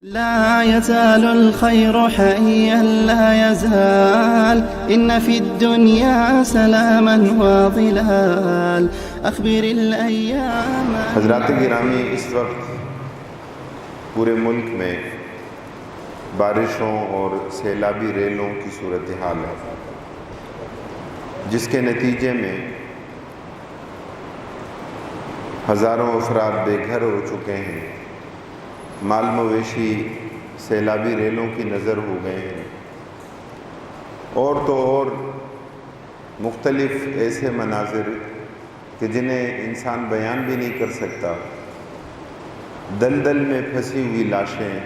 لا يزال الخير حيا لا يزال إن في الدنيا سلاما وظلال أخبر الأيام. حضرات گرامی، اس وقت پورے ملک میں بارشوں اور سیلابی ریلوں کی صورتحال ہے، جس کے نتیجے میں ہزاروں افراد بے گھر ہو چکے ہیں، مال مویشی سیلابی ریلوں کی نظر ہو گئے ہیں، اور تو اور مختلف ایسے مناظر کہ جنہیں انسان بیان بھی نہیں کر سکتا، دلدل میں پھنسی ہوئی لاشیں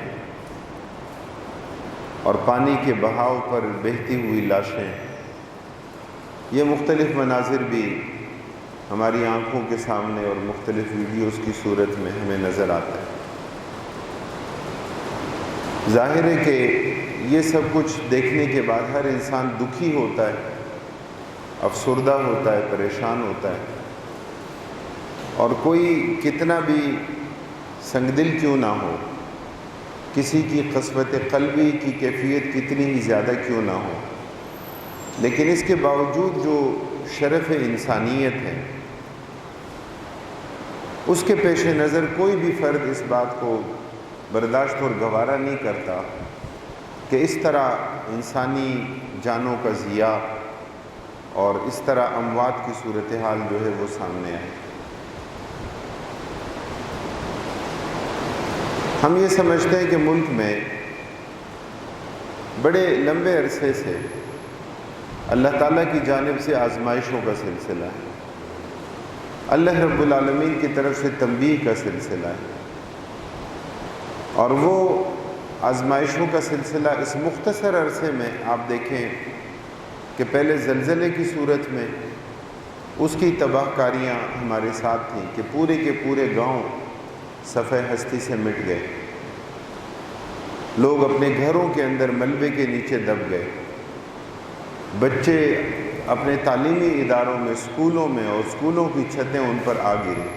اور پانی کے بہاؤ پر بہتی ہوئی لاشیں، یہ مختلف مناظر بھی ہماری آنکھوں کے سامنے اور مختلف ویڈیوز کی صورت میں ہمیں نظر آتا ہے۔ ظاہر ہے کہ یہ سب کچھ دیکھنے کے بعد ہر انسان دکھی ہوتا ہے، افسردہ ہوتا ہے، پریشان ہوتا ہے، اور کوئی کتنا بھی سنگدل کیوں نہ ہو، کسی کی قسوت قلبی کی کیفیت کتنی ہی زیادہ کیوں نہ ہو، لیکن اس کے باوجود جو شرف انسانیت ہے، اس کے پیش نظر کوئی بھی فرد اس بات کو برداشت اور گوارا نہیں کرتا کہ اس طرح انسانی جانوں کا ضیاع اور اس طرح اموات کی صورتحال جو ہے وہ سامنے آئے۔ ہم یہ سمجھتے ہیں کہ ملک میں بڑے لمبے عرصے سے اللہ تعالیٰ کی جانب سے آزمائشوں کا سلسلہ ہے، اللہ رب العالمین کی طرف سے تنبیہ کا سلسلہ ہے، اور وہ آزمائشوں کا سلسلہ اس مختصر عرصے میں آپ دیکھیں کہ پہلے زلزلے کی صورت میں اس کی تباہ کاریاں ہمارے ساتھ تھیں کہ پورے کے پورے گاؤں صفحہ ہستی سے مٹ گئے، لوگ اپنے گھروں کے اندر ملبے کے نیچے دب گئے، بچے اپنے تعلیمی اداروں میں، اسکولوں میں، اور اسکولوں کی چھتیں ان پر آ گریں،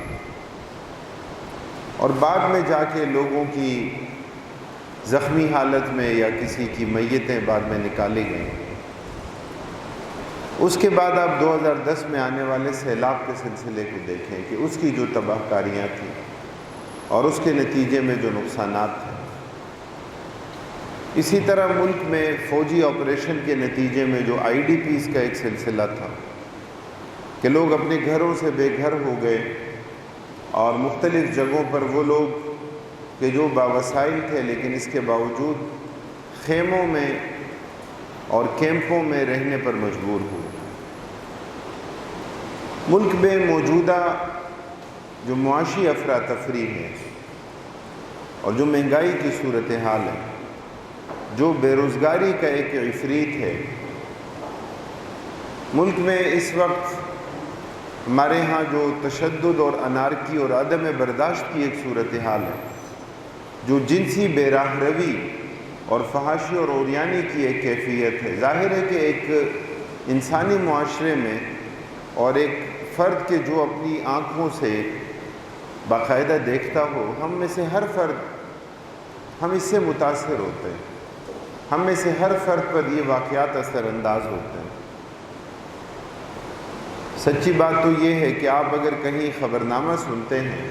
اور بعد میں جا کے لوگوں کی زخمی حالت میں یا کسی کی میتیں بعد میں نکالی گئیں۔ اس کے بعد آپ 2010 میں آنے والے سیلاب کے سلسلے کو دیکھیں کہ اس کی جو تباہ کاریاں تھیں اور اس کے نتیجے میں جو نقصانات تھے۔ اسی طرح ملک میں فوجی آپریشن کے نتیجے میں جو IDPs کا ایک سلسلہ تھا کہ لوگ اپنے گھروں سے بے گھر ہو گئے، اور مختلف جگہوں پر وہ لوگ کہ جو باوسائل تھے لیکن اس کے باوجود خیموں میں اور کیمپوں میں رہنے پر مجبور ہوئے۔ ملک میں موجودہ جو معاشی افراتفری ہے اور جو مہنگائی کی صورتحال ہے، جو بے روزگاری کا ایک عفریت ہے، ملک میں اس وقت ہمارے ہاں جو تشدد اور انارکی اور عدم برداشت کی ایک صورتحال ہے، جو جنسی بے راہ روی اور فحاشی اور عریانی کی ایک کیفیت ہے۔ ظاہر ہے کہ ایک انسانی معاشرے میں اور ایک فرد کے جو اپنی آنکھوں سے باقاعدہ دیکھتا ہو، ہم میں سے ہر فرد ہم اس سے متاثر ہوتے ہیں، ہم میں سے ہر فرد پر یہ واقعات اثر انداز ہوتے ہیں۔ سچی بات تو یہ ہے کہ آپ اگر کہیں خبرنامہ سنتے ہیں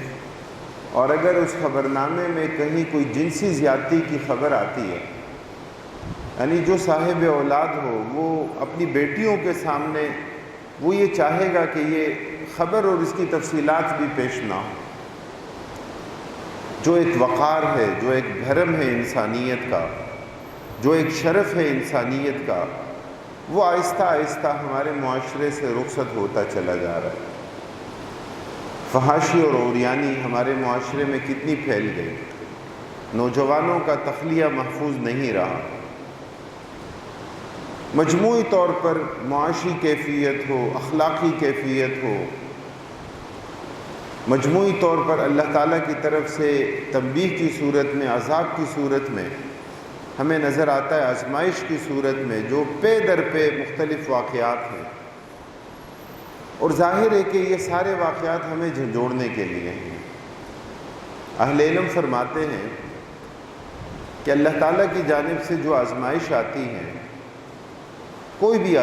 اور اگر اس خبرنامے میں کہیں کوئی جنسی زیادتی کی خبر آتی ہے، یعنی جو صاحب اولاد ہو وہ اپنی بیٹیوں کے سامنے وہ یہ چاہے گا کہ یہ خبر اور اس کی تفصیلات بھی پیش نہ ہو، جو ایک وقار ہے، جو ایک بھرم ہے انسانیت کا، جو ایک شرف ہے انسانیت کا، وہ آہستہ آہستہ ہمارے معاشرے سے رخصت ہوتا چلا جا رہا ہے۔ فحاشی اور عریانی ہمارے معاشرے میں کتنی پھیل گئی، نوجوانوں کا تخلیہ محفوظ نہیں رہا۔ مجموعی طور پر معاشی کیفیت ہو، اخلاقی کیفیت ہو، مجموعی طور پر اللہ تعالیٰ کی طرف سے تنبیہ کی صورت میں، عذاب کی صورت میں ہمیں نظر آتا ہے، آزمائش کی صورت میں جو پے در پہ مختلف واقعات ہیں، اور ظاہر ہے کہ یہ سارے واقعات ہمیں جھنجھوڑنے کے لیے ہیں۔ اہل علم فرماتے ہیں کہ اللہ تعالیٰ کی جانب سے جو آزمائش آتی ہے، کوئی بھی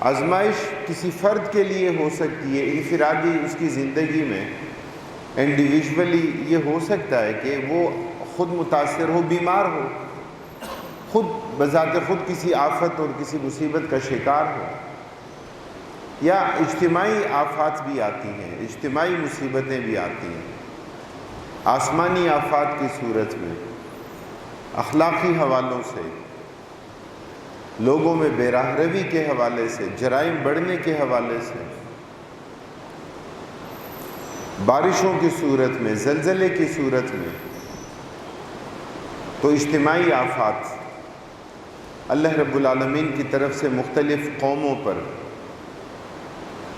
آزمائش کسی فرد کے لیے ہو سکتی ہے، انفرادی اس کی زندگی میں انڈیویژولی یہ ہو سکتا ہے کہ وہ خود متاثر ہو، بیمار ہو، خود بذات خود کسی آفت اور کسی مصیبت کا شکار ہو، یا اجتماعی آفات بھی آتی ہیں، اجتماعی مصیبتیں بھی آتی ہیں، آسمانی آفات کی صورت میں، اخلاقی حوالوں سے، لوگوں میں بے راہ روی کے حوالے سے، جرائم بڑھنے کے حوالے سے، بارشوں کی صورت میں، زلزلے کی صورت میں، تو اجتماعی آفات اللہ رب العالمین کی طرف سے مختلف قوموں پر،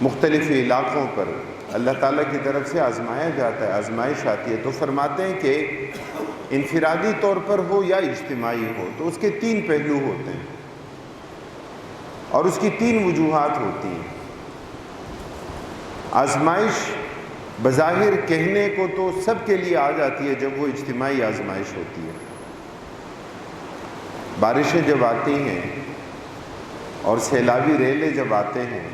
مختلف علاقوں پر اللہ تعالیٰ کی طرف سے آزمایا جاتا ہے، آزمائش آتی ہے۔ تو فرماتے ہیں کہ انفرادی طور پر ہو یا اجتماعی ہو تو اس کے 3 پہلو ہوتے ہیں اور اس کی 3 وجوہات ہوتی ہیں۔ آزمائش بظاہر کہنے کو تو سب کے لیے آ جاتی ہے جب وہ اجتماعی آزمائش ہوتی ہے۔ بارشیں جب آتی ہیں اور سیلابی ریلے جب آتے ہیں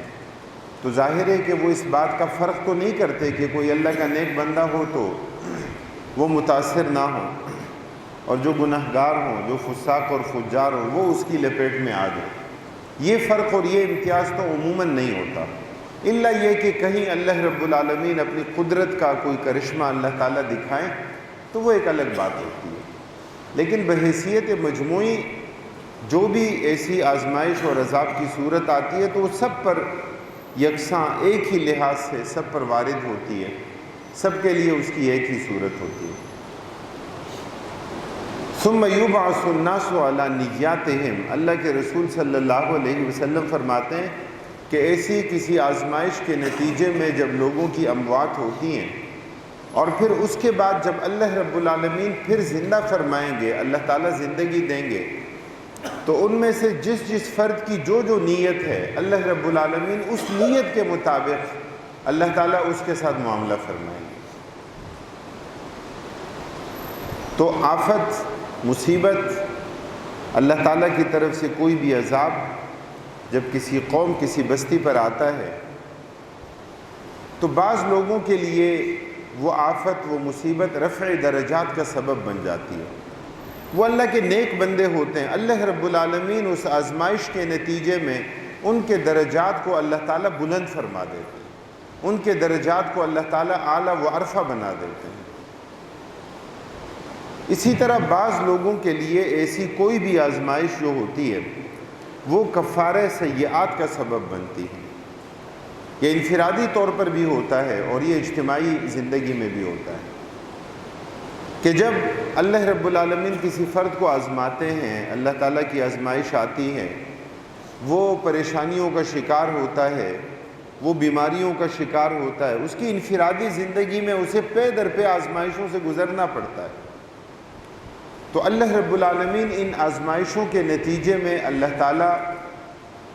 تو ظاہر ہے کہ وہ اس بات کا فرق تو نہیں کرتے کہ کوئی اللہ کا نیک بندہ ہو تو وہ متاثر نہ ہو، اور جو گنہگار ہوں، جو فساق اور فجار ہوں، وہ اس کی لپیٹ میں آ جائیں۔ یہ فرق اور یہ امتیاز تو عموماً نہیں ہوتا، الا یہ کہ کہیں اللہ رب العالمین اپنی قدرت کا کوئی کرشمہ اللہ تعالیٰ دکھائیں تو وہ ایک الگ بات ہوتی ہے۔ لیکن بحیثیت مجموعی جو بھی ایسی آزمائش اور عذاب کی صورت آتی ہے تو وہ سب پر یکساں ایک ہی لحاظ سے سب پر وارد ہوتی ہے، سب کے لیے اس کی ایک ہی صورت ہوتی ہے۔ ثم یبعث الناس علی نیاتہم، اللہ کے رسول صلی اللہ علیہ وسلم فرماتے ہیں کہ ایسی کسی آزمائش کے نتیجے میں جب لوگوں کی اموات ہوتی ہیں اور پھر اس کے بعد جب اللہ رب العالمین پھر زندہ فرمائیں گے، اللہ تعالیٰ زندگی دیں گے، تو ان میں سے جس فرد کی جو نیت ہے اللہ رب العالمین اس نیت کے مطابق اللہ تعالیٰ اس کے ساتھ معاملہ فرمائیں گے۔ تو آفت، مصیبت، اللہ تعالیٰ کی طرف سے کوئی بھی عذاب جب کسی قوم، کسی بستی پر آتا ہے تو بعض لوگوں کے لیے وہ آفت، وہ مصیبت رفع درجات کا سبب بن جاتی ہے۔ وہ اللہ کے نیک بندے ہوتے ہیں، اللہ رب العالمین اس آزمائش کے نتیجے میں ان کے درجات کو اللہ تعالیٰ بلند فرما دیتے ہیں، ان کے درجات کو اللہ تعالیٰ اعلیٰ و ارفع بنا دیتے ہیں۔ اسی طرح بعض لوگوں کے لیے ایسی کوئی بھی آزمائش جو ہوتی ہے وہ کفارہ سیئات کا سبب بنتی ہے۔ یہ انفرادی طور پر بھی ہوتا ہے اور یہ اجتماعی زندگی میں بھی ہوتا ہے کہ جب اللہ رب العالمین کسی فرد کو آزماتے ہیں، اللہ تعالیٰ کی آزمائش آتی ہے، وہ پریشانیوں کا شکار ہوتا ہے، وہ بیماریوں کا شکار ہوتا ہے، اس کی انفرادی زندگی میں اسے پے در پے آزمائشوں سے گزرنا پڑتا ہے، تو اللہ رب العالمین ان آزمائشوں کے نتیجے میں اللہ تعالیٰ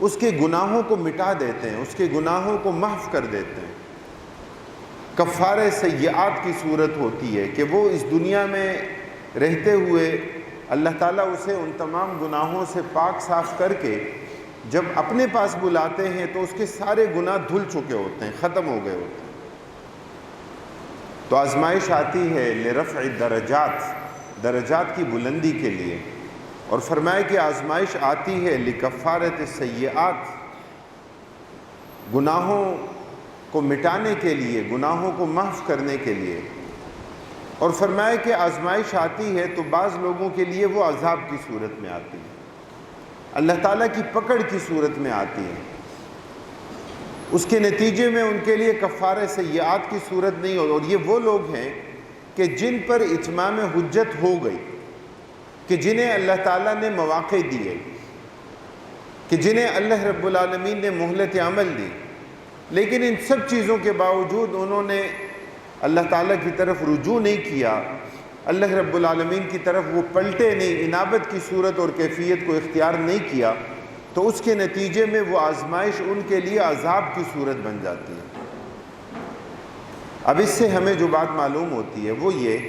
اس کے گناہوں کو مٹا دیتے ہیں، اس کے گناہوں کو محو کر دیتے ہیں۔ کفارہ سیئات کی صورت ہوتی ہے کہ وہ اس دنیا میں رہتے ہوئے اللہ تعالیٰ اسے ان تمام گناہوں سے پاک صاف کر کے جب اپنے پاس بلاتے ہیں تو اس کے سارے گناہ دھل چکے ہوتے ہیں، ختم ہو گئے ہوتے ہیں۔ تو آزمائش آتی ہے لرفع درجات کی بلندی کے لیے، اور فرمایا کہ آزمائش آتی ہے لکفارۃ السیئات، گناہوں کو مٹانے کے لیے، گناہوں کو محو کرنے کے لیے، اور فرمایا کہ آزمائش آتی ہے تو بعض لوگوں کے لیے وہ عذاب کی صورت میں آتی ہے، اللہ تعالیٰ کی پکڑ کی صورت میں آتی ہے، اس کے نتیجے میں ان کے لیے کفارہ سیئات کی صورت نہیں ہو، اور یہ وہ لوگ ہیں کہ جن پر اتمام حجت ہو گئی، کہ جنہیں اللہ تعالیٰ نے مواقع دیے، کہ جنہیں اللہ رب العالمین نے مہلت عمل دی، لیکن ان سب چیزوں کے باوجود انہوں نے اللہ تعالیٰ کی طرف رجوع نہیں کیا، اللہ رب العالمین کی طرف وہ پلٹے نہیں، انابت کی صورت اور کیفیت کو اختیار نہیں کیا، تو اس کے نتیجے میں وہ آزمائش ان کے لیے عذاب کی صورت بن جاتی ہے۔ اب اس سے ہمیں جو بات معلوم ہوتی ہے وہ یہ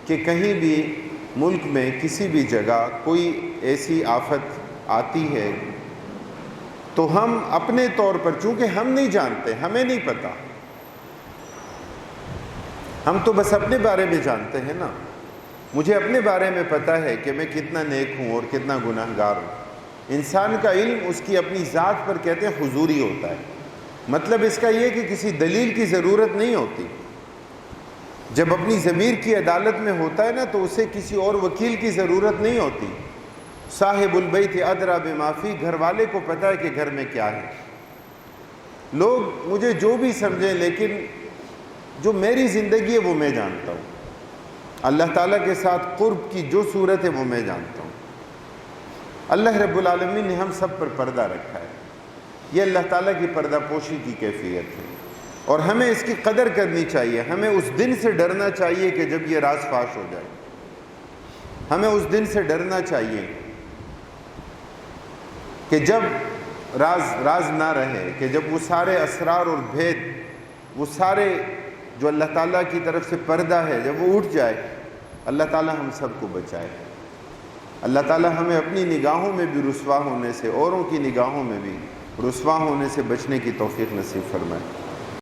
کہ کہیں بھی ملک میں کسی بھی جگہ کوئی ایسی آفت آتی ہے تو ہم اپنے طور پر، چونکہ ہم نہیں جانتے، ہمیں نہیں پتہ، ہم تو بس اپنے بارے میں جانتے ہیں نا. مجھے اپنے بارے میں پتہ ہے کہ میں کتنا نیک ہوں اور کتنا گناہ گار ہوں. انسان کا علم اس کی اپنی ذات پر کہتے ہیں حضوری ہوتا ہے. مطلب اس کا یہ کہ کسی دلیل کی ضرورت نہیں ہوتی. جب اپنی ضمیر کی عدالت میں ہوتا ہے نا تو اسے کسی اور وکیل کی ضرورت نہیں ہوتی. صاحب البیت ادری بما فی، گھر والے کو پتہ ہے کہ گھر میں کیا ہے. لوگ مجھے جو بھی سمجھیں، لیکن جو میری زندگی ہے وہ میں جانتا ہوں. اللہ تعالیٰ کے ساتھ قرب کی جو صورت ہے وہ میں جانتا ہوں. اللہ رب العالمین نے ہم سب پر پردہ رکھا ہے. یہ اللہ تعالیٰ کی پردہ پوشی کی کیفیت ہے، اور ہمیں اس کی قدر کرنی چاہیے. ہمیں اس دن سے ڈرنا چاہیے کہ جب یہ راز فاش ہو جائے. ہمیں اس دن سے ڈرنا چاہیے کہ جب راز نہ رہے، کہ جب وہ سارے اسرار اور بھید، وہ سارے جو اللہ تعالیٰ کی طرف سے پردہ ہے، جب وہ اٹھ جائے. اللہ تعالیٰ ہم سب کو بچائے. اللہ تعالیٰ ہمیں اپنی نگاہوں میں بھی رسوا ہونے سے، اوروں کی نگاہوں میں بھی رسوا ہونے سے بچنے کی توفیق نصیب فرمائے.